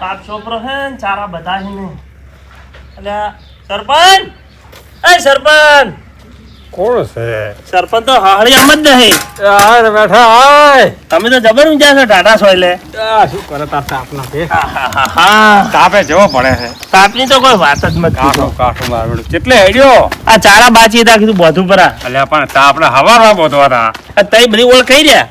બાપ છોકરો હે ને ચારા બધા છે ને. અલ્યા સરપંચ, એ સરપંચ. કોણ છે? સરપંચ તો હાહળિયામાં જ નહીં. યાર બેઠા આય. તમે તો જબર ઊંચા છો ટાટા છો એટલે. શું કરે તાર તાપના બે? હા તાપે જવો પડે છે. તાપની તો કોઈ વાત જ મત કાઠો કાઠો મારવેડો કેટલે હેડ્યો? આ ચારા બાચી હતા કીધું બધું પરા. અલ્યા પણ તાપડા હવારમાં બોધવા હતા. તઈ બધી ઓળખ કઈ રહ્યા.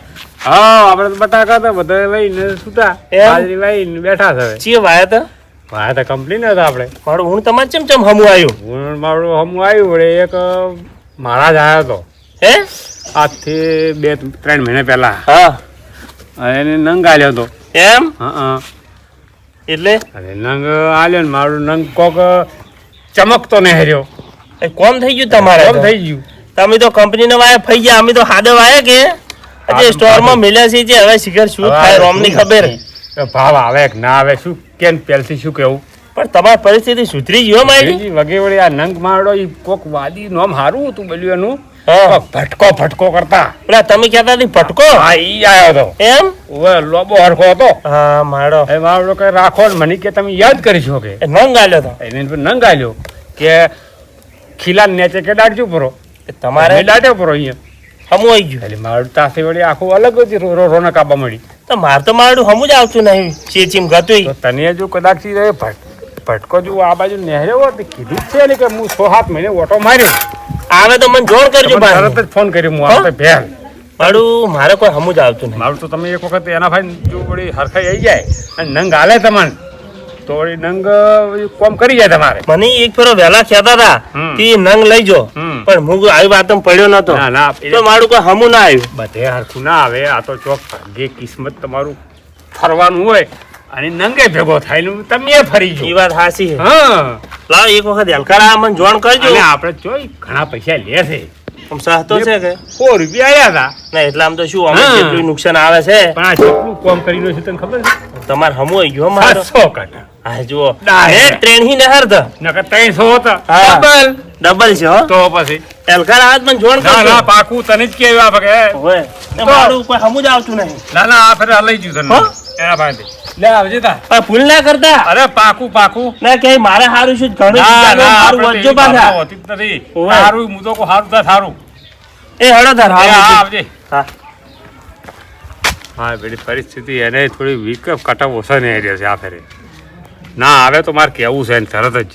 હા આપણે તો બટાકા હતા બધા લઈને સુતા બાજરી લઈને બેઠા છે. ચીએ વાયા હતા ભાઈ તો કંપની હતા આપણે. મારું હું તમારે ચમ ચમ હમું આવ્યું. હું મારું હમું આવ્યું વળે એક મહારાજ આવ્યો હતો હે આજથી 2-3 મહિના પહેલા. હા એને નંગ આલ્યો હતો. એમ હા એટલે અરે નંગ આલ્યો ને મારું નંગ કોક ચમકતો નહીં હર્યો. એ કોમ થઈ ગયું તમારે કોમ થઈ ગયું. તમે તો કંપનીના વાયા ફઈ ગયા અમે તો હાદે વાયા કે જે સ્ટોરમાં મિલ્યા છે જે હવે શિખર શું થાય રોમની ખબર. ભાવ આવે કે ના આવે શું કેમ પહેલથી શું કેવું. પણ તમારી પરિસ્થિતિ સુધરી ગયો મારી વગે વળી આ નંગ મારડો ઈ કોક વાદી નોમ હારું હતું બોલ્યું એનું. હા ભટકો કરતા પેલા તમે કહેતા હતી ભટકો. હા ઈ આવ્યો હતો એમ ઓવે લોબો હરખો હતો. હા મારો એ મારડો કઈ રાખો ને મને કે તમે યાદ કરી શકો કે નંગ આલ્યો હતો. એને નંગ આલ્યો કે ખીલા નેચે કે દાડજો પરો તમારે દાડ્યો પરો અહીંયા હમું આવી ગયું. એટલે મારું તાસે વળી આખું અલગ હતી રોનક આપવા મળી. તો મારે તો મારું હમું જ આવતું નહીં ચીમ ગતું. તો તને જો કદાચ ભટકો જો આ બાજુ નહેર્યો હોત તો કીધું જ છે ને કે હું 6-7 મહિને ઓટો માર્યો. આવે તો મને જોડ કરજો તરત જ ફોન કર્યો હું આપણે ભેલ મારું મારે કોઈ હમું જ આવતું નહીં. મારું તો તમે એક વખત એના ભાઈ જો વળી હરખાઈ આવી જાય અને નંગ હાલે તમને તો વળી નંગ કોમ કરી જાય તમારે. મને એક ફેરો વહેલા કહેતા હતા કે નંગ લઈ જો પણ હું આવી વાતમ પડ્યો નતો. ના તો મારું કોઈ હમું ના આવ્યું. બધે હરખું ના આવે. આ તો ચોક ભાગ્યે કિસ્મત તમારું ફરવાનું હોય અને નંગે ભેગો થાય ને તમે ફરી એ ગયો. વાત હાસી છે. હા લાવ એક વખત હલકારા મને જોણ કરજો. અને આપણે જોઈ ઘણા પૈસા લે છે. આમ સહતો છે કે 100 રૂપિયા આયા હતા. ના એટલે આમ તો શું અમે જેટલું નુકસાન આવે છે પણ આ જેટલું કોમ કરીને છે તને ખબર છે? તમારે હમું આવી ગયો મારો. 700 કાઢા. હા જુઓ ડાય. ટ્રેન હી નહર તો નકર 300 હતા. હા. ડબલ. ડબલ છે હો. તો પછી હલકારા આજ મને જોણ ના કરજો. ના પાકું તને જ કેવા ભગે. ઓય ને મારું કોઈ હમું જ આવતું નહીં. ના ના આ ફેર લઈ જયું તને હો? એના ભાઈ લે આવજે તા. પણ ભૂલ ના કરતા. અરે પાકું ના કે મારે હારું શું ઘણું હારું વધજો પાછા. હોતી જ નથી. ઓવે. હારું હું તો હારું તા સારું. એ હળો ધર હા હા આવજે. હા હા બેડી પરિસ્થિતિ એને થોડી વીક કટઅપ ઓછો નહીં રહ્યો છે આ ફેરે. ના આવે તો મારે કહેવું છે એને તરત જ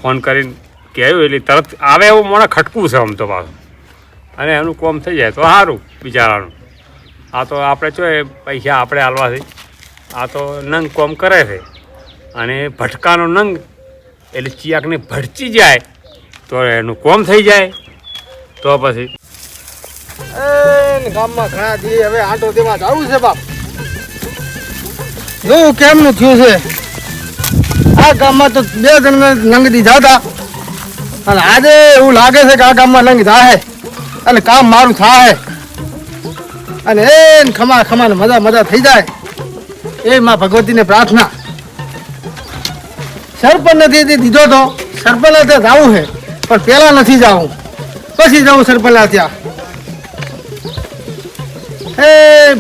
ફોન કરીને કહેવું એટલે તરત આવે એવું મને ખટકવું છે આમ તો પાછું. અને એનું કોમ થઈ જાય તો સારું બિચારાનું. આ તો આપણે જો એ પૈસા આપણે હાલવા છે. આ તો નંગ કોમ કરે છે અને ભટકાનો નંગ એટલે ચિયાકને ભટચી જાય તો એનું કોમ થઈ જાય તો પછી ગામમાં ઘણા દી હવે આંટો દેવા જવું છે બાપ. જોવું કેમનું થયું છે. આ ગામમાં તો 2 જણ નંગ દીધા હતા અને આજે એવું લાગે છે કે આ ગામમાં નંગ થાય અને કામ મારું થાય અને એ ખમા ને મજા થઈ જાય એ માં ભગવતીને પ્રાર્થના. સરપંચ નથી દીધો તો સરપંચ ત્યાં જવું છે પણ પેલા નથી જવું પછી જવું સરપંચ ત્યાં. એ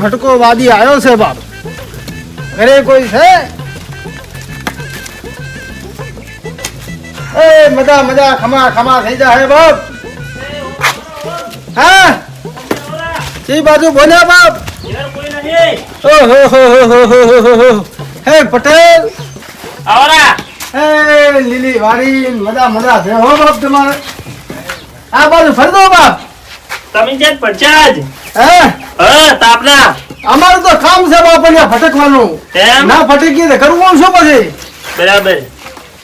ભટકો વાદી આવ્યો છે બાપ. ઘરે કોઈ છે? એ મજા ખમા થઈ જાય બાપ. હા એ બાજુ બોલ્યા બાપ. ઓહો હે પટેલ આવરા હે લીલી વારી મજા છે હો બાપ તમારે. આ બાજુ ફરી દો બાપ. તમે જે પચાજ હે હા તાપના અમારું તો કામ છે બાપ અહીંયા ભટકવાનું. એમ ના ભટકી તો કરવું શું પછી. બરાબર.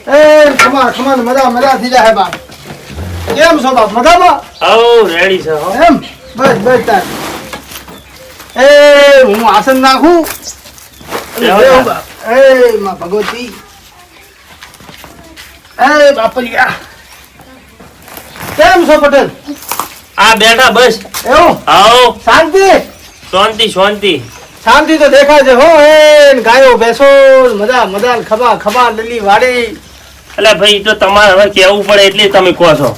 એ ખમા મજા થઈ જાય બાપ. કેમ છો બાપ મજામાં? ઓ રેડી છે હો. એમ બસ તાર. એ હું આસન નાખું. બેહો બાપ. એ માં ભગવતી. એ બાપલિયા. કેમ છો પટેલ? આ બેઠા બસ. એવું આવો શાંતિ શાંતિ તો દેખાય છે હો. એ ગાયો ભેંસો મજા ખમા લીલી વાડી. એટલે ભાઈ તો તમારે હવે કેવું પડે એટલે તમે કહો છો.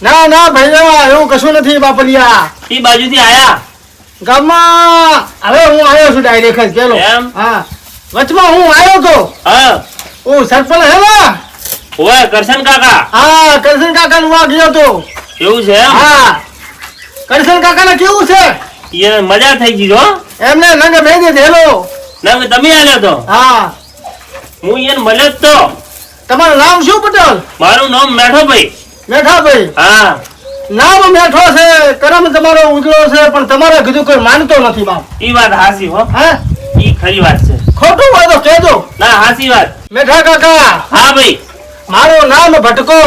ના ભાઈ એવું કશું નથી બાપલિયા. એ બાજુથી આયા ગામમાં હવે હું આવ્યો છું ડાયરેક્ટ જ પેલો. એમ? હા વચમાં હું આવ્યો તો હા ઓ સરપંચ હે ને? ઓય કરશન કાકા હા કરશન કાકા નું ગયો તો. એવું છે એમ? હા કરશન કાકા ને કેવું છે? એ મજા થઈ ગઈ હો. એમને નંગ મેદી ધેલો. નંગ તમે આલ્યો તો? હા હું એને મળ્યો જ તો. તમારું નામ શું પટેલ? મારું નામ મેઠોભાઈ. મેઠાભાઈ. હા નામ મેઠો છે, કરમ તમારો ઉજળો છે, પણ તમારે કીધું કોઈ માનતો નથી બાપ. ઈ વાત હાસી હો. હે ઈ ખરી વાત છે. ખોટું હોય તો કહેજો. ના હાસી વાત. મેઠા કાકા હા ભાઈ. મારું નામ ભટકો.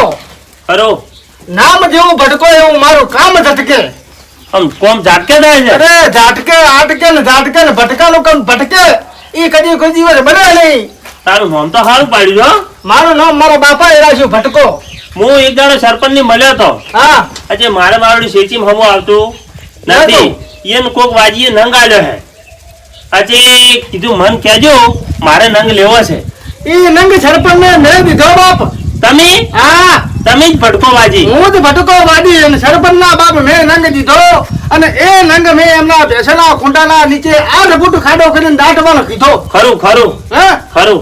કરો. નામ જેવું ભટકો એવું મારું કામ ઝટકે. આમ કોમ ઝાટકે થાય છે. અરે ઝાટકે આટકે ને ઝાટકે ને ભટકાનું કામ ભટકે ઈ કદી કોઈ દિવસ બને નહીં. તારું નામ તો સારું પાડ્યું હો. મારું નામ મારા બાપાએ રાખ્યું ભટકો. હું એક દાડો સરપંચ ની મળ્યો તો. હા આજે મારે મારું શેચીમ હમું આવતું નથી. એને કોક વાજીએ નંગ આલ્યો હે. આજે કીધું મન કહેજો મારે નંગ લેવો છે. ઈ નંગ સરપંચ ને મેં દીધો બાપ. તમે હા જ ભટકો વાજી. હું જ ભટકો વાડી અને સરપંચ ના બાપ મેં નંગ દીધો અને એ નંગ મેં એમના બેસેલા ખૂંટાના નીચે આ રબૂટ ખાડો કરીને દાટવાનો કીધો. ખરું ખરું હે ખરું.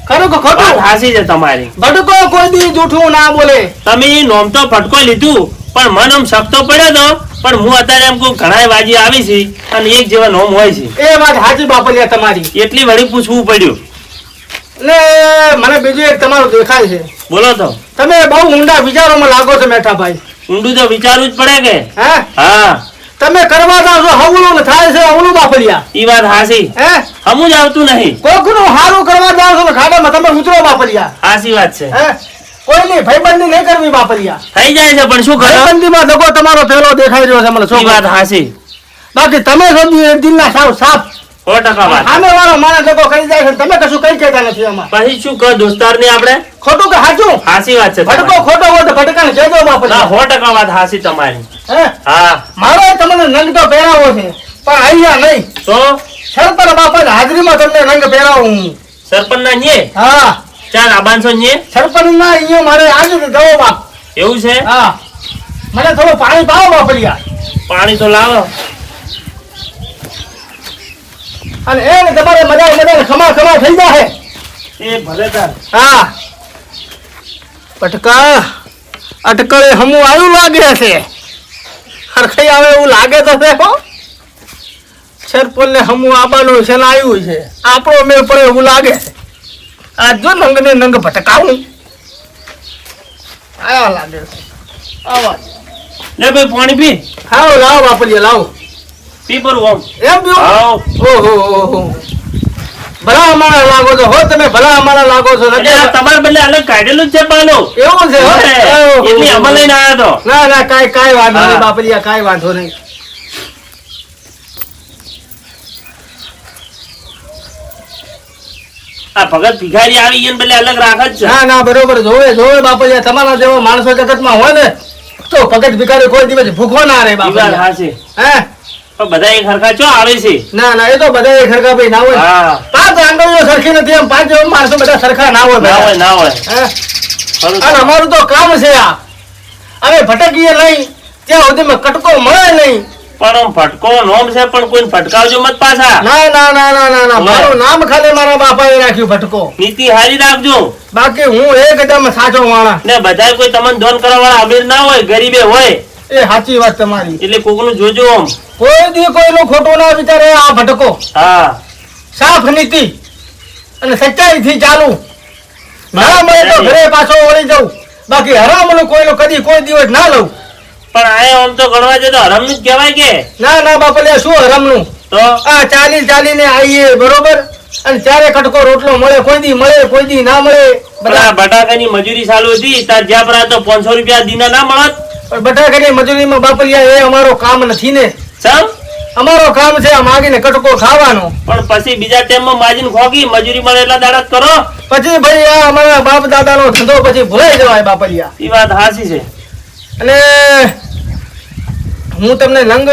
ખરું કે વાત ખોટું? હાસી છે તમારી. ભટકો કોઈ દી જૂઠું ના બોલે. તમે નોમ તો ફટકો લીધું પણ મન આમ શકતો પડ્યો તો. પણ હું અત્યારે એમ કહું ઘણા વાજી આવી છે અને એક જેવા નોમ હોય છે. એ વાત સાચી બાપલિયા તમારી. એટલી વળી પૂછવું પડ્યું. ને મને બીજું એક તમારું દેખાય છે. બોલો તો. તમે બહુ ઊંડા વિચારોમાં લાગો છો મેઠાભાઈ. ઊંડું તો વિચારવું જ પડે કે. હે હા તમે કરવા જાવ છો હવળું ને થાય છે હવળું બાપલિયા. ઈ વાત હાસી. હે હમું જ આવતું નહીં. કોકનું હારું કરવા જાવ છો ને ખાડામાં તમે ઉતરો બાપલિયા. હાસી વાત છે. હે કોઈની ભાઈબંધી નહીં કરવી બાપલિયા. થઈ જાય છે પણ શું કરો. ભાઈબંધીમાં દગો તમારો પહેલો દેખાઈ રહ્યો છે મને. ઈ વાત હાસી. બાકી તમે સમજી દિલના સાવ સાફ. 100% વાત. સામે વાળો માણસ દગો કરી જાય છે ને તમે કશું કઈ કહેતા નથી એમાં. પછી શું કર દોસ્તાર ને આપણે. ખોટું કે સાચું? હાસી વાત છે ભટકો તમારી. ખોટો હોય તો ભટકાને કહેજો ના બાપલિયા. 100% વાત હાસી તમારી. હે હા મારો તમને નંગ તો પહેરાવો છે પણ અહીંયા નહીં. તો સરપંચ બાપાની હાજરીમાં તમને નંગ પહેરાવું હું. સરપંચ ના nye હા ચાર આબાનસો nye સરપંચ ના અહીંયા મારે આજે દવો બાપ. એવું છે. હા મને થોડું પાણી પાવો બાપલિયા. પાણી તો લાવો. અને એને તમારે મજા ખમા ખમા થઈ જાય. એ ભલે તાર. હા પટકા અટકળે હમું આવ્યું લાગે છે. હરખાઈ આવે એવું લાગે તો છે હો. સરપંચ ને હમું આવવાનું છે ને આવ્યું છે. આપણો મેળ પડે એવું લાગે છે. આ જો નંગ ને નંગ ભટકાવું આયા લાગે છે. આવા લે ભાઈ પાણી પી. લાવો લાવો બાપલીએ લાવો. પી પર ઓમ. એમ પીવું? આવ. ઓહો ભલા અમારા લાગો છો હો તમે. ભલા અમારા લાગો છો. એટલે આ તમારા બદલે અલગ કાઢેલું જ છે પાલો. એવું છે હો? એટલી અમલ લઈને આવ્યો તો. ના ના કાઈ વાંધો નહીં હા. બાપલિયા કાઈ વાંધો નહીં. આ ભગત ભિખારી આવી એને બદલે અલગ રાખ જ છે. ના ના બરોબર જોવે બાપલિયા. તમારા જેવો માણસો જગતમાં હોય ને તો ભગત ભિખારી કોઈ દિવસ ભૂખો ના રહે ઈ વાત બાપલિયા. હાચી. હે પણ બધા એક હરખા ચો આવે છે. ના ના એ તો બધા એક સરખા ભાઈ ના હોય. હા. પાંચ આંગળીઓ સરખી નથી એમ પાંચ જેવા માણસો બધા સરખા ના હોય ના હોય ભાઈ. ના હોય. હે ખરું અને છે. અમારું તો કામ છે આ. અમે ભટકીએ નહીં ત્યાં સુધીમાં કટકો મળે નહીં. પણ આમ ફટકો નોમ છે પણ કોઈને ફટકાવજો મત પાછા. ના ના ના ના ના ના મારું નામ ખાલી મારા બાપાએ રાખ્યું ભટકો. નીતિ હારી રાખજો. બાકી હું એકદમ સાચો માણસ. ને બધા કોઈ તમને દોન કરવા વાળા અમીર ના હોય ગરીબે હોય એ સાચી વાત તમારી. એટલે કોકનું જોજો આમ. કોઈ દી કોઈનું ખોટું ના વિચારે આ ભટકો. હા સાફ નીતિ અને સચ્ચાઈ થી ચાલુ. ના મળે તો ઘરે પાછો વળી જાઉં. બાકી હરામનું કોઈનું કદી કોઈ દિવસ ના લઉં. પણ આ આમ તો ગણવા જાય તો હરામનું જ કહેવાય કે. ના ના બાપલિયા શું હરામનું. તો આ ચાલીને આવીએ બરોબર અને ચારે કટકો રોટલો મળે કોઈ દી ના મળે. પણ આ બટાકાની મજૂરી ચાલુ હતી તાર જ્યાં પર તો 500 રૂપિયા દીના ના મળત. પણ બટાકાની મજૂરીમાં બાપલિયા એ અમારો કામ નથી ને. સમ અમારો કામ છે આ માગીને કટકો ખાવાનો. પણ પછી બીજા ટાઈમમાં માજીને ખોગી મજૂરી મળે એટલા દાડા જ કરો. પછી ભાઈ આ અમારા બાપ દાદાનો ધંધો પછી ભૂલાઈ જવાય બાપલિયા. એ વાત હાચી છે. અને હું તમને લંગ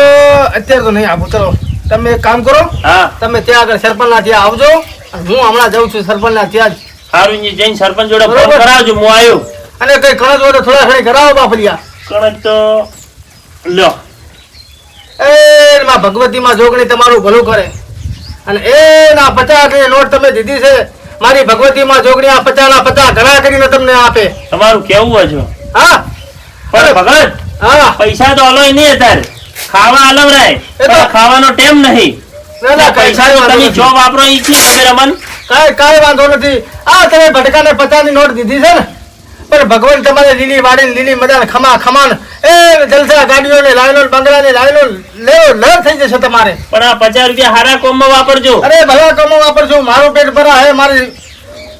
અત્યારે તો નહીં આપું. ચલો તમે એક કામ કરો. હા તમે ત્યાં આગળ સરપંચના ત્યાં આવજો અને હું હમણાં જાઉં છું સરપંચના ત્યાં જ. સારું ઈ જઈને સરપંચ જોડે ફોન બરોબર. કરાવજો હું આવ્યો. અને કઈ કણજ હોય તો થોડા ઘણી કરાવો બાપલિયા. કણક તો લ્યો. એ માં ભગવતી માં જોગણી તમારું ભલું કરે. અને એ ના 50 ની નોટ તમે દીધી છે મારી ભગવતી માં જોગણી આ 50 ઘણા કરીને તમને આપે. તમારું કેવું હશે? હા પણ ભગત હા પૈસા તો અલોય નહીં અત્યારે, ખાવા અલવરાય પણ ખાવાનો ટેમ નહીં. ના ના પૈસા તો તમે જો વાપરો ઈ છે રમન. કાંઈ વાંધો નથી. આ તમે ભટકાને 50 ની નોટ દીધી છે ને, પણ ભગવાન તમારે લીલી વાડીને લીલી મજાને ખમાન એ જલસા ગાડીઓને લાઈનો બંગલાને લાઈનો લેવો લર થઈ જશે તમારે. પણ આ 50 રૂપિયા હારા કોમમાં વાપરજો. અરે ભલા કામો વાપરજો. મારું પેટ ભરા હે,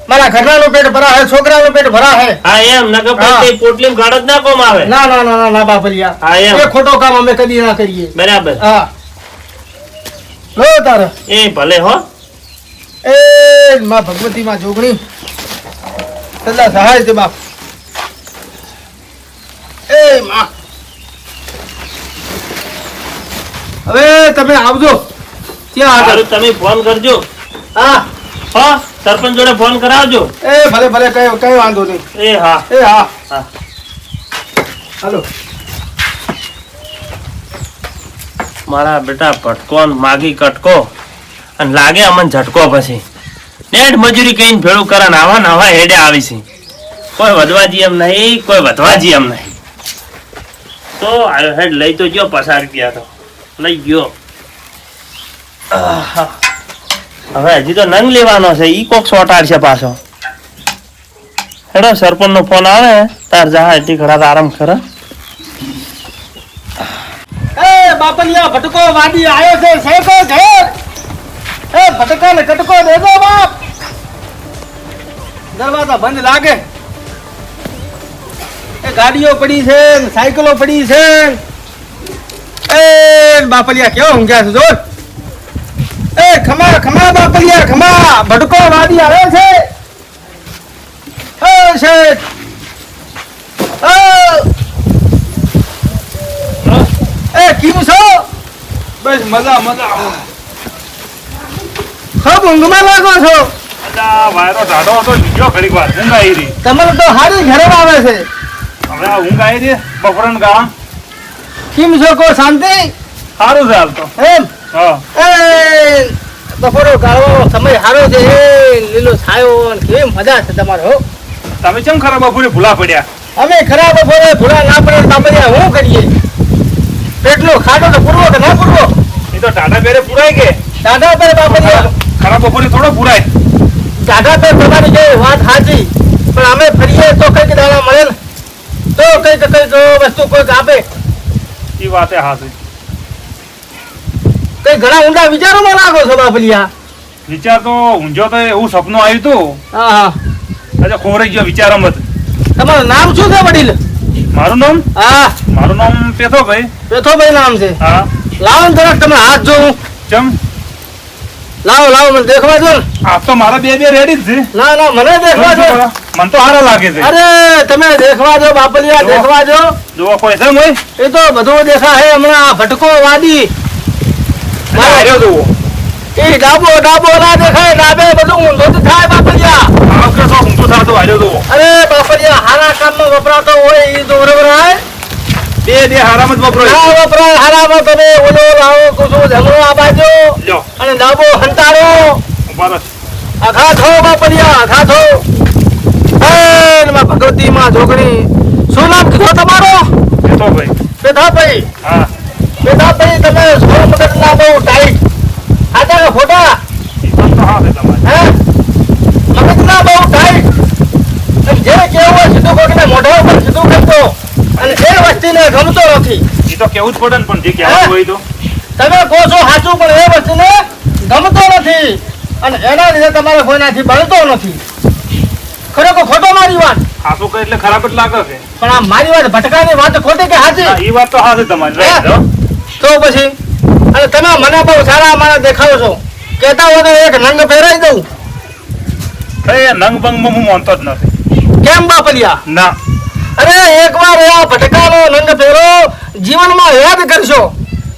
મારા ઘરનાનું પેટ ભરા હે, છોકરાનું પેટ ભરા હે. હા એમ નકર પછી પોટલીમ ગાડ જ ના કોમ આવે. ના ના ના ના બાપલિયા, હા એમ. એ ખોટો કામ અમે કદી ના કરીએ. બરાબર. હા લો તારે એ ભલે હો. એ માં ભગવતી માં જોગણી સદા સહાય છે બાપ. એ માં હવે તમે આવજો ત્યાં આગળ. સારું તમે ફોન કરજો. હા હો સરપંચ જોડે ફોન કરાવજો. એ ભલે ભલે કઈ વાંધો નહીં. એ હા. એ હા હા. હાલો. મારા બેટા ભટકો ને માગી કટકો અને લાગે અમને ઝટકો પછી નેટ મજૂરી કઈ ભેળું કરે ને આવા નવા હેડે આવી છે. કોઈ વધવા જી એમ નહીં, કોઈ વધવા જી એમ નહીં. તો આયો હેડ લઈ તો ગયો 50 રૂપિયા તો લઈ ગયો. આહા. હવે હજી તો નંગ લેવાનો છે, ઈ કોક સોટાડશે પાછો. હેડો સરપંચ નો ફોન આવે તાર જા એટલી ઘડા આરામ કરે. એ બાપલિયા ભટકો વાડી આવ્યો છે શેકો ઘેર. એ ભટકા ને કટકો દેજો બાપ. દરવાજા બંધ લાગે. એ ગાડીઓ પડી છે ને સાયકલો પડી છે. એ બાપલિયા કેવો ઊંઘ્યા છે જો. એ ખમા બાપલિયા ખમા. ભટકો વાડી આવે છે. એ શેઠ. એ કેમ છો? બસ મજા ખૂબ ઊંઘમાં લાગો છો. વાયરો ઢાઢો હતો, લીધો ઘડીક વાર ઊંઘ આવી રહી. તમારે તો હારી ઘરે આવે છે. હવે આ ઊંઘ આવી રહી બપોરણ ગા. કેમ છો કો શાંતિ? સારું છે હાલ તો. એમ હા એ બપોરો ગાળવો સમય સારો છે. એ લીલો છાયો અને કેવી મજા છે તમારે હો. તમે કેમ ખરાબ બપોરે ભૂલા પડ્યા? અમે ખરાબ બપોરે ભૂલા ના પડે બાપરિયા શું કરીએ? પેટનો ખાટો તો પૂરવો કે ના પૂરવો? એ તો ટાટા પેરે પુરાય કે દાદા પર બાપરિયા ખરાબ બપોરે થોડો પુરાય. દાદા પર તમારી જે વાત સાચી, પણ અમે ફરીએ તો કઈક દાણા મળે ને, તો કઈક વસ્તુ કોઈક આપે. એ વાતે હાથી. કઈ ઘણા ઊંડા વિચારોમાં લાગો છો બાપલિયા. વિચાર તો ઊંઝો તો એવું સપનું આવ્યું હતું. હા હા. આજે ખોરાઈ ગયો વિચાર મત. તમારું નામ શું છે વડીલ? મારું નામ હા પેથોભાઈ. પેથોભાઈ નામ છે. હા લાવો ને જરાક તમે હાથ જોઉં. ચમ લાવો મને દેખવા દો ને. આ તો મારા બે રેડી જ છે. ના ના મને દેખવા દો. મને તો સારા લાગે છે. અરે તમે દેખવા દો બાપલિયા, દેખવા દો. જોવા કોઈ છે મોય? એ તો બધું દેખા હે હમણાં. આ ભટકો વાદી માર્યો જોવો. એ ડાબો ના દેખાય, ડાબે બધું ઊંધો જ થાય બાપલિયા. આ વખતે તો ઊંધો થતો હાર્યો જોવો. અરે બાપલિયા હારા કામમાં વપરાતો હોય એ તો બરોબર હોય. બે હારામાં જ વપરાય. ના વપરાય હારામાં તમે ઓલો લાવો કુછું જમણો આ બાજુ લ્યો અને ડાબો હંતાડો. ઉભા રહો. આઘા થો બાપલિયા, આઘા થો. એ માં ભગવતી માં જોગણી. શું નામ કીધો તમારો? પેથોભાઈ. પેથાભાઈ. હા પેથાભાઈ તમે 16 મગજ ના બહુ ટાઈટ. આજા કે ખોટા? એ વાત તો હા છે તમારી. હે મગજ ના બહુ ટાઈટ. અને જે કેવું હોય સીધું કોકને મોઢા ઉપર સીધું કરતો અને એ વસ્તીને ગમતો નથી. એ તો કેવું જ પડે ને, પણ જે કહેવાનું હોય તો. તમે કહો છો સાચું, પણ એ વસ્તીને ગમતો નથી અને એના લીધે તમારે કોઈનાથી બળતો નથી. ખરેખર ખોટો મારી વાત. ખાસું કહે એટલે ખરાબ જ લાગે છે. પણ આ મારી વાત ભટકાની વાત ખોટી કે સાચી? હા, એ વાત તો હા છે તમારી. right, હો. તો પછી અને તમે મને બહુ સારા મારા દેખાડો છો. કહેતા હોય તો એક નંગ પહેરાઈ દઉં. એ નંગ બંગમાં હું માનતો જ નથી. કેમ બાપલિયા? ના અરે એકવાર આ ભટકાનો નંગ પહેરો, જીવનમાં યાદ કરશો.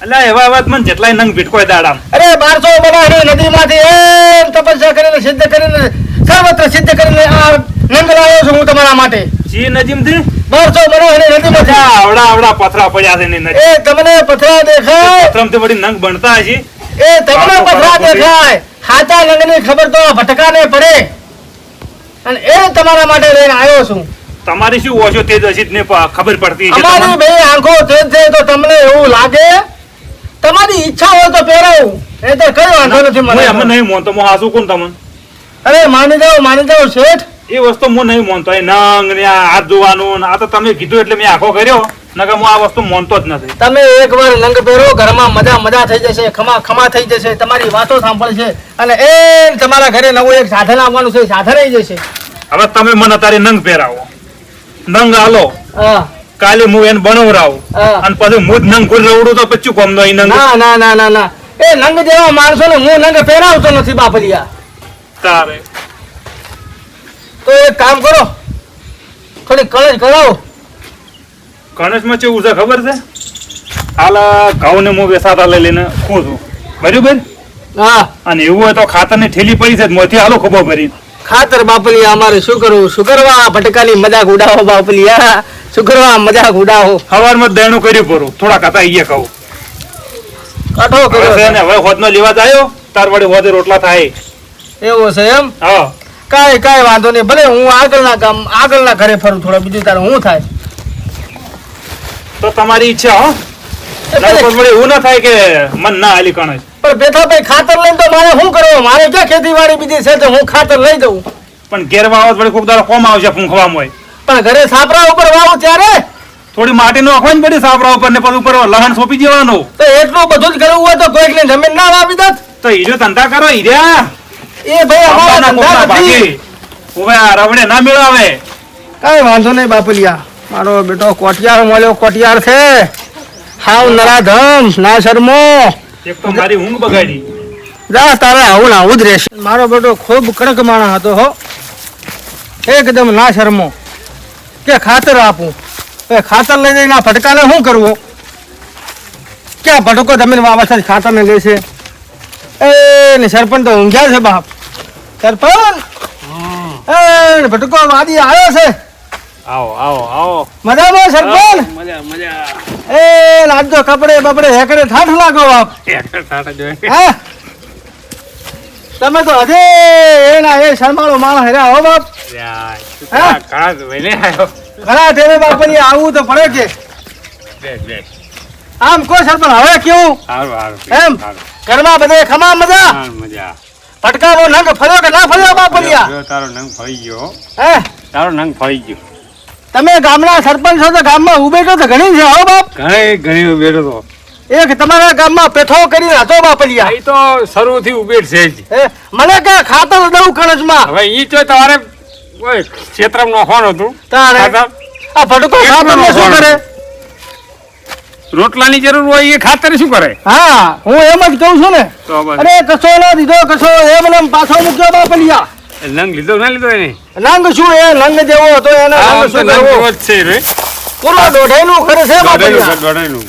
એટલે એવા વાત મને જેટલાય નંગ ભીટકોય દાડામ. અરે 1200 બનાવી નદીમાંથી એમ તપસ્યા કરીને સિદ્ધ કરીને સર્વત્ર સિદ્ધ કરીને આ નંગ લાવ્યો છું હું તમારા માટે. જી નજીમથી 1200 બનાવી નદીમાંથી. આવડા પથરા પડ્યા છે એની નજીક. એ તમને પથરા દેખાય? પથરામથી વળી નંગ બનતા હશે. એ તમને પથરા દેખાય? હાચા નંગની ખબર તો આ ભટકાને પડે. અને એ તમારા માટે લઈને આવ્યો છું. તમારી શું ઓછો તેજ હશે જ ને ખબર પડતી છે અમારી તમને? બે આંખો તેજ છે તો તમને એવું લાગે? તમારી ઈચ્છા હોય તો પહેરાવું, એ તો કઈ વાંધો નથી હું એમ મને. નહીં માનતો, હું હાસું કોણ તમને અરે માની જાઓ શેઠ. એ વસ્તુ હું નહીં માનતો. એ નંગ ને આ હાથ ધોવાનું ને આ તો તમે કીધું એટલે મેં આખો કર્યો, નકર હું આ વસ્તુ માનતો જ નથી. તમે એકવાર નંગ પહેરો, ઘરમાં મજા થઈ જશે, ખમા થઈ જશે, તમારી વાતો સાંભળશે અને એ તમારા ઘરે નવું એક સાધન આવવાનું છે, સાધન આવી જશે. હવે તમે મને અત્યારે નંગ પહેરાવો, નંગ હાલો, હા કાલે હું એને બનાવરાવું હા. અને પછી હું જ નંગ ખોલી રવડું તો પછી કોમ નો નંગ ના એ નંગ જેવા માણસો ને હું નંગ પહેરાવતો નથી બાપલિયા. તારે તો એક કામ કરો, થોડી કળજ કરાવો. ગણેશમાં કેવું છે ખબર છે? હાલ ઘઉં ને હું વેસાતા લઈને ખોજું, બરાબર? હા અને એવું હોય તો ખાતર ની થેલી પડી છે, મોથી હાલો ખબર ભરી. ખાતર બાપલિયા અમારે શું કરવું? શું કરવા ભટકાની મજાક ઉડાવો બાપલિયા? શું કરવા મજાક ઉડાવો? સવારમાં દેણું કર્યું પૂરું, થોડા કથા અહીંયા કહું. કાઢો હવે છે કર્યો ને, હવે હોદનો લેવા જાય તાર વડે હોદે રોટલા થાય. એવું છે એમ? હા, કાંઈ વાંધો નહીં, ભલે હું આગળના ઘરે ફરું થોડા, બીજું તારે હું થાય? તો તમારી ઈચ્છા હો. એટલે નકર વળી એવું ના થાય કે મન ના હાલી કણે. પણ પેથાભાઈ ખાતર લઈને તો મારે શું કરવું? મારે ક્યાં ખેતીવાડી બીજી છે તો હું ખાતર લઈ દઉં? પણ ઘેર વાવત વળી કોક દાડો કોમ આવશે ફૂંકવામાં હોય. પણ ઘરે સાપરા ઉપર વાવું ત્યારે થોડી માટી નાખવાની પડી સાપરા ઉપર ને પછી ઉપર લહણ સોંપી દેવાનું. તો એટલું બધું જ કરવું હોય તો કોઈકની જમીન ના વાવી દત. તો હીરો ધંધા કરો હીર્યા. એ ભાઈ અમારા બાપાના ધંધા કોકના નથી. ભાગી. હવે આ રવડે ના મેળાવે. કાંઈ વાંધો નહીં બાપલિયા, મારો બેટો કોટિયાર મળ્યો, કોટિયાર છે, હાવ નરાધમ, ના શરમો. એક તો મારી ઊંઘ બગાડી. જા તારે આવું ને આવું જ રહેશે. મારો બેટો ખૂબ કડક માણસ હતો હો, એકદમ ના શરમો. કે ખાતર આપું, એ ખાતર લઈ જઈને આ ભટકાને શું કરવું? ક્યાં ભટકો જમીન વાવે છે ખાતર ને લેશે? એ ને સરપંચ તો ઊંઘ્યા છે બાપ. સરપંચ એ ભટકો વાદી આવ્યો છે. આવો આવો આવો મજામાં સરપંચ? મજા મજા એ આજ તો કપડે બપડે હેકડે ઠાઠ લાગો બાપ. હે તમે તો હજે એના એ શરમાળો માણસ રહ્યા હો બાપ. ઘણા ટેવે બાપની આવું તો પડે કે આમ કોઈ સરપંચ હવે કેવું એમ ઘરમાં બધે ખમા મજા ફટકારો નંગ ફર્યો કે ના ફર્યો બાપલિયા? તારો નંગ ફળી ગયો, હે તારો નંગ ફળી ગયો. તમે ગામના સરપંચ છો તો ગામમાં ઉભેટો તો ઘણી છે હો બાપ. ઘણી બેઠો તો એક તમારા ગામમાં પેઠો કરીને હતો બાપલિયા. એ તો શરૂથી ઉભેટ છે જ. હે મને કે ખાતર દઉં કણજમાં હવે ઈ તો તમારે કોઈ ક્ષેત્રમાં નાખવાનું હતું. તારે ખાતર. આ ભટકો ખાતરને શું કરે? રોટલાની જરૂર હોય એ ખાતર શું કરે? હા હું એમ જ કહું છું ને. તો બસ. અરે કશો ના દીધો કશો એમ ને એમ પાછો મૂક્યો બાપલિયા. નંગ લીધો ના લીધો એને? નંગ શું એ નંગ જેવો હતો એને આ નંગ તો શું નંગ કરવો? જેવો જ છે રે. પૂરો દોઢાઈનું ઘર છે બાપલિયા. દોડાયેલું.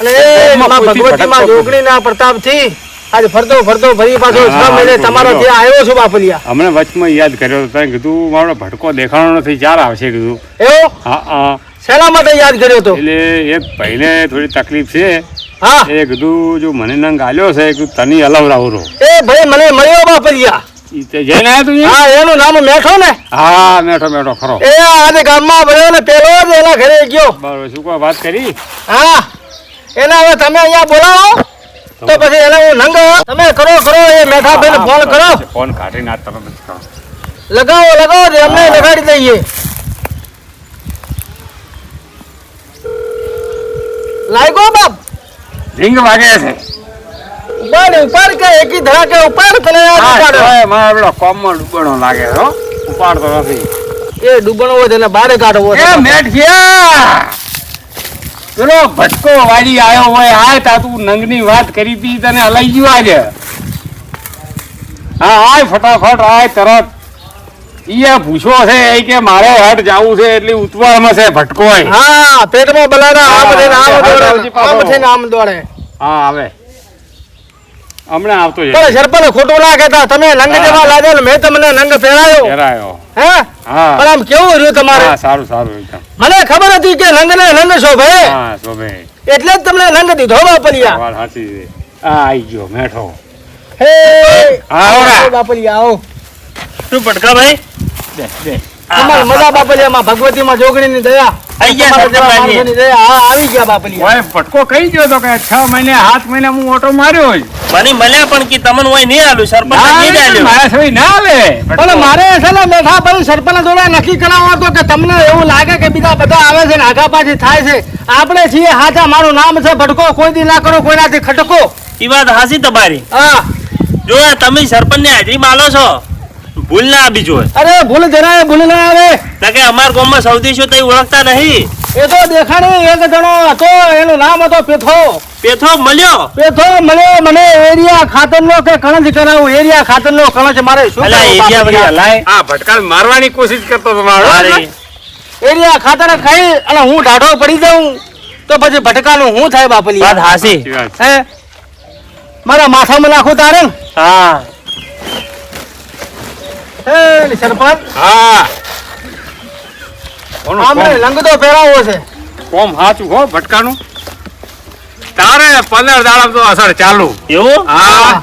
અને એ માં માં કોઈ ભગવતીમાં ભટકતો જોગણીના પ્રતાપથી આજ ફરતો ફરી પાછો હા, 6 મહિને હા, તમારો બોલો. ત્યાં આવ્યો છું બાપલિયા. હમણાં વચમાં યાદ કર્યો તો તને કીધું મારો ભટકો દેખાણો નથી, ચાર આવશે કીધું. એવો હા હા. શેના માટે યાદ કર્યો તો? એટલે એક ભાઈને થોડી તકલીફ છે, હા એ કીધું જો મને નંગ આલ્યો છે કે તને હલાવરાવું. એ ભાઈ મને મળ્યો બાપલિયા. ઈ તે જઈને આવ્યો તું અહીંયા? હા એનું નામ મેઠો ને. હા મેઠો મેઠો ખરો. એ આજે ગામમાં ભર્યો ને પેલો જ એના ઘરે ગયો. બરાબર, શું કોઈ વાત કરી? હા એને હવે તમે અહીંયા બોલાવો તો પછી એને હું નંગ તમે કરો એ મેઠા ભાઈને ફોન કરો. ફોન કાઢીને આ તરત જ કરો. લગાવો એમને લગાડી દઈએ. લાગ્યો બાપ? રિંગ વાગે છે. ઉપાડ કે એકી ધડાકે ઉપાડ તને આ ઉપાડો. હા, મારા પેલો કોમમાં ડૂબણો લાગે છે હો. ઉપાડતો નથી. એ ડૂબણો હોય તેને બારે કાઢવો છે. એ મેઠિયા, પેલો ભટકો વાળી આવ્યો હોય આ તા તું નંગની વાત કરી હતી તને હલાઈ ગયું આજે. હા આય ફટાફટ આય તરત. ઈ પૂછો છે એ કે મારે હટ જાવું છે એટલે ઉતવાળમાં છે ભટકો. હા પેટમાં બલાના આમ થઈને આમ દોડે, આમ થઈને આમ દોડે. હા આવે હમણાં આવતો પણ સરપંચ ખોટું ના કહેતા, તમે નંગ જેવા લાગે ને મેં તમને નંગ પહેરાયો. ઘેરાયો. હે હા પણ આમ કેવું રહ્યું તમારે? હા સારું સારું એકદમ. મને ખબર હતી કે નંગ ને નંગ શોભે હા શોભે. એટલે જ તમને નંગ દીધો બાપલિયા. વાત સાચી છે. આ આઈ ગયો મેઠો. હે આવો રા. બાપલિયા આવો. શું ભટકા ભાઈ? તમારી મજા બાપલિયામાં ભગવતીમાં જોગણીની દયા આઈ ગયા તમારા જેવા સરપંચ માણસોની દયા. હા આવી ગયા બાપલિયા. ઓય ભટકો કહી ગયો તો કે 6 મહિને 7 મહિને હું ઓટો માર્યો હોય મને મળ્યા પણ કે તમને હોય નહીં આલું સરપંચ નહીં આલ્યું. મારા સવી ના લે પણ મારે છે ને મેઠા ભાઈ સરપંચ જોડે નક્કી કરાવવા હતો કે તમને એવું લાગે કે બીજા બધા આવે છે ને આગા પાછી થાય છે. આપણે છીએ હાચા. મારું નામ છે ભટકો. કોઈ દી ના કરો કોઈનાથી ખટકો. ઈ વાત હાસી તમારી. હા જો આ તમે સરપંચ ની હાજરી માલો છો, ભૂલ ના આપી જોઈએ. અરે ભૂલ જરાય ભૂલ ના આવે. ના કે અમારા ગામમાં સૌથી શું તઈ ઓળખતા નહીં. એ તો દેખાણી એક જણો હતો, એનું નામ હતો પેથો. પેથો મળ્યો. પેથો મળ્યો મને. એરિયા ખાતરનો કે કણજ કરાવું. એરિયા ખાતરનો કણજ મારે શું અલા, કરવું એરિયા બાપલિયા? વળી હલાય. આ ભટકાને મારવાની કોશિશ કરતો તો મારો અરે, એરિયા ખાતર ખાઈ અને હું ઢાઢો પડી જાઉં તો પછી ભટકાનું હું થાય વાત બાપલિયા? હાસી. હે મારા માથામાં નાખું તારે ને? હા હે સરપંચ હા કોનો આમને લંગડો પહેરાવો છે. કોમ હાચું હો ભટકાનું તારે 15 દાડા તો અસર ચાલુ એવું. હા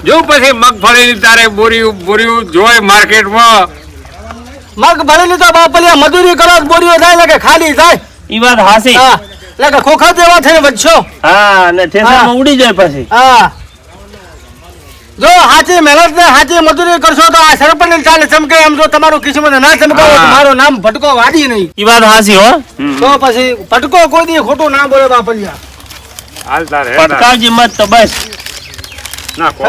જો પછી મગફળી તારે બોરીયું જોય માર્કેટમાં મગ ભરી લીધો બાપલિયા. મજૂરી કરો તો બોરીઓ થાય ને કે ખાલી થાય. ઈ વાત હાસી. હા એટલે કે ખોખા જેવા થઈને વધશો. હા ને ઠેસામાં ઉડી જાય પછી. હા જો સાચી મહેનત ને સાચી મજૂરી કરશો તો આ સરપંચ ચાલે ચમકે. એમ જો તમારું કિસ્મત ના ચમકાવો તો હા. મારું નામ ભટકો વાડી નહીં. ઈ વાત હાસી હો. તો પછી ભટકો કોઈ દી ખોટું ના બોલે બાપલિયા. હાલ તારે પટકાવજી મત તો બસ. ના કોમ એ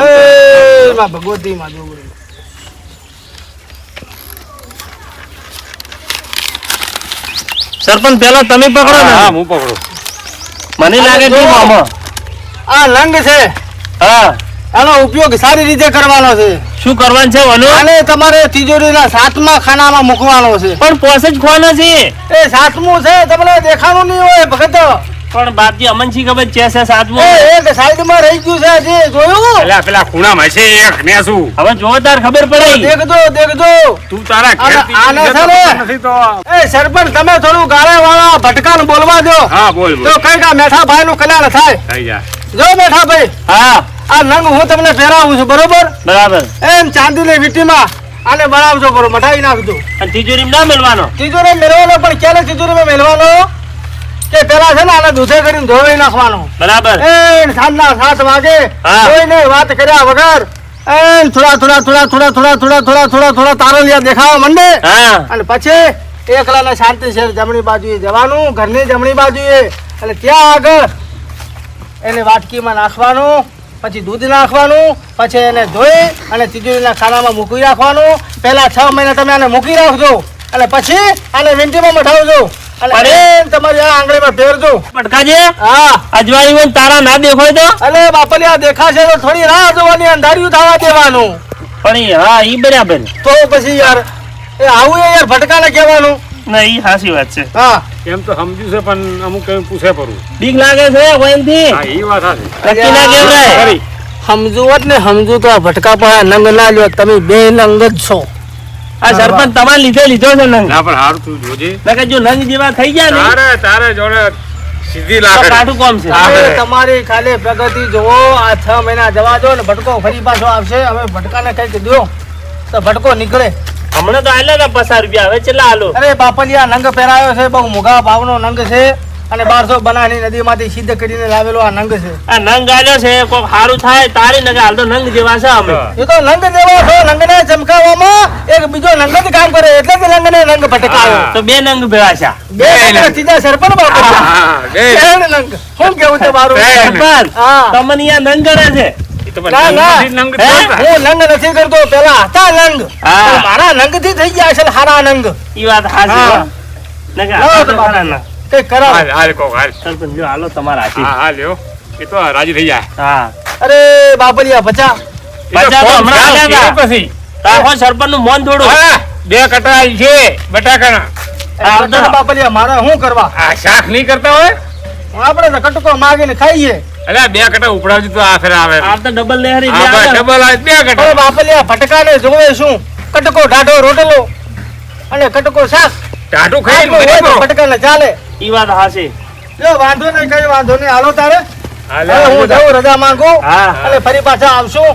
માં ભગવતી માં જોગણી. સરપંચ પેલા તમે પકડો હા ને. હું પકડું મને લાગે કે મામા. આ લંગ છે. હા આનો ઉપયોગ સારી રીતે કરવાનો છે. શું કરવાનું છે વનુ? આને તમારે તિજોરીના 7મા ખાનામાં મૂકવાનો છે. પણ પોસ જ ખોવાનો છે. એ 7મું છે તમને દેખાનું નહીં હોય ભગત. પણ બાપજી અમન શી ખબર છે સાતમું. એ એક સાઈડમાં રહી ગયું છે હજી. જોયું? પેલા ખૂણામાં છે એક ને શું હવે જોરદાર ખબર પડે. દેખજો. તું તારા આને છે ને? નથી તો એ સરપંચ તમે થોડું ગાળા વાળા ભટકાને બોલવા દો. હા બોલ તો બોલ કઈ કા મેઠા ભાઈ નું કલ્યાણ થાય. થઈ જા જો મેઠા ભાઈ હા આ નંગ હું તમને પહેરાવું છું બરોબર. બરાબર. એમ ચાંદીની વીંટીમાં આને બનાવજો બરોબર. મટાવી નાખજો. અને તિજોરી ના મેળવાનો. તિજોરી મેળવાનો પણ ક્યારે તિજોરીમાં મેળવાનો કે પેલા છે ને આને દૂધે કરીને ધોઈ નાખવાનો. બરાબર. એ સાંજના 7 વાગે હા. કોઈને વાત કર્યા વગર એ થોડા તારલિયા દેખાવા માંડે. હા અને પછી એકલાને શાંતિ છે જમણી બાજુએ જવાનું, ઘરની જમણી બાજુએ. અને ત્યાં આગળ એને વાટકીમાં નાખવાનું, પછી દૂધ નાખવાનું, પછી એને ધોઈ અને તિજોરીના ખાનામાં મૂકી રાખવાનું. પહેલા 6 મહિના તમે આને મૂકી રાખજો અને પછી આને વીંટીમાં મઠાવજો અને અરે! એમ તમારી આ આંગળીમાં ફેરજો. પટકાજે. હા અજવાળી હોય ને તારા ના દેખાય તો. અલે બાપલિયા દેખાશે તો થોડી રાહ જોવાની, અંધારિયું થવા દેવાનું. પણ હા ઈ બરાબર. તો પછી યાર એ આવું એ યાર ભટકાને કહેવાનું. ના ઈ હાસી વાત છે. હા એમ તો સમજ્યું છે પણ અમુક એમ પૂછે પરું બીક લાગે છે કોઈથી. હા એ વાત સાચી નક્કી ના કહેવાય. ખરી. સમજુ હોત ને સમજુ તો આ ભટકા પર નંગ ના લ્યો. તમે બે નંગ જ છો. આ સરપંચ તમારે લીધો છે નંગ. ના પણ હારું તું જોજે નકર જો નંગ જેવા થઈ ગયા ને તારે જોડે સીધી તો લાકડી કાઠું કોમ છે. હા. હવે તમારી ખાલી પ્રગતિ જોવો. આ 6 મહિના જવા દો ને ભટકો ફરી પાછો આવશે. હવે ભટકાને કઈક દો તો ભટકો નીકળે. હમણાં તો આલ્યા હતા 50 રૂપિયા. હવે કેટલા આલો? અરે બાપલિયા નંગ પહેરાયો છે. બહુ મોઘા ભાવનો નંગ છે અને 1200 બનાની નદીમાંથી સિદ્ધ કરીને લાવેલો આ નંગ છે. આ નંગ આલ્યો છે કોક સારું થાય તારી નગર હાલ તો નંગ જેવા છે અમે. હા. એ તો નંગ જેવો છો. નંગને ચમકાવવામાં એક બીજો નંગ જ કામ કરે એટલે જ નંગને નંગ ભટકાયો. હા. તો બે નંગ ભેળા છે. બે નંગ સીધા સરપંચ બાપલિયા. હા, બે. ત્રણ નંગ. શું કેવું તમારું? ત્રણ. સરપંચ હા. તમને અહીંયા નંગ કરે છે. એ તો ના, ના. નંગ નંગ હે? જોતા. હું નંગ નથી કરતો. પેલા હતા નંગ. હા. પણ મારા નંગ થી થઈ ગયા છે હારા નંગ. ઈ વાત હાચી હા. હો. નકર લાવો આ તો તો બાપા. ખરા ના. કઈ કરાવો. હાલ હાલ કોક હાલ સરપંચ જો હાલો તમારા હાચી. હા હા લ્યો એ તો રાજી થઈ જાય હા અરે બાપલિયા બચા. એ તો બચ્ચા તો ફોન હમણાં ચાલ આલ્યા હતા. પછી તારો સરપંચ નું મોન થોડું. હા, 2 કટાઈ છે બટાકાના બચા બાપલિયા મારે શું કરવા? આ શાક નહીં કરતા હોય આપણે તો કટકો માગીને ખાઈએ. અરે 2 કટા ઉપડાવજો તો આ ફેર આવે આ તો ડબલ લહેરી હા બસ ડબલ આવે 2 અરે કટા બાપલિયા ભટકાને જોવે શું? કટકો ઢાઢો રોટલો અને કટકો શાક. ટાટું ખાઈ આટલું હોય તો ભટકાને ચાલે. ઈ વાત હાચી. જો વાંધો નહીં, કઈ વાંધો નહીં. હાલો તારે હાલ હવે હું જાઉં રજા માંગુ હા. અને ફરી પાછા આવશું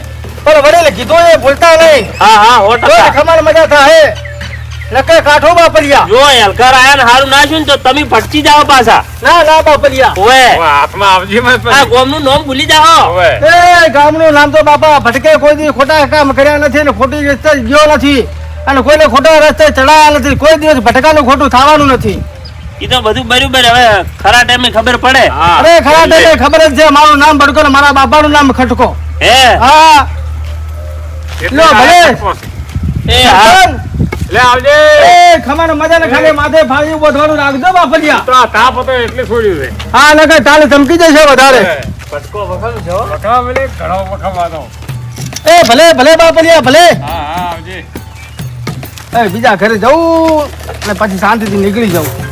પણ વડેલે કીધું એ ભૂલતા નહીં. હા હા હો તો ટકા ખમાડ મજા થાય નકે કાઠો બાપલિયા. જો હલકાર આયા ને હારું નાખ્યું ને તો તમે ભટકી જાઓ પાછા. ના ના બાપલિયા. ઓવે હવે હાથમાં આવજે મત આ ગોમનું નામ ભૂલી જાઓ. હવે એ ગામનું નામ તો બાપા ભટકે કોઈ દી ખોટા કામ કર્યા નથી ને ખોટી રસ્તે ગયો નથી અને કોઈને ખોટા રસ્તે ચડાયા નથી. કોઈ દિવસ ભટકાનું ખોટું થવાનું નથી. ઈ તો બધું બરાબર. હવે ખરા ટાઈમે ખબર પડે. હા અરે ખરા ટાઈમે ખબર જ છે મારું નામ ભટકો ને મારા બાપાનું નામ ખટકો. હે હા એટલે લો, ભલે. એ હા લે આવજે એ ખમાને મજા ને ખાલી માથે ફાળી બોધવાનું રાખજો બાપલિયા. તો આ તાપ હતો એટલે છોડ્યું છે હા નકે તાલે ધમકી જશે વધારે. ભટકો વખત છો. વખવા ભલે ઘણો વખવાતો એ ભલે ભલે બાપલિયા ભલે. હા હા આવજે એ બીજા ઘરે જવું અને પછી શાંતિથી નીકળી જવું.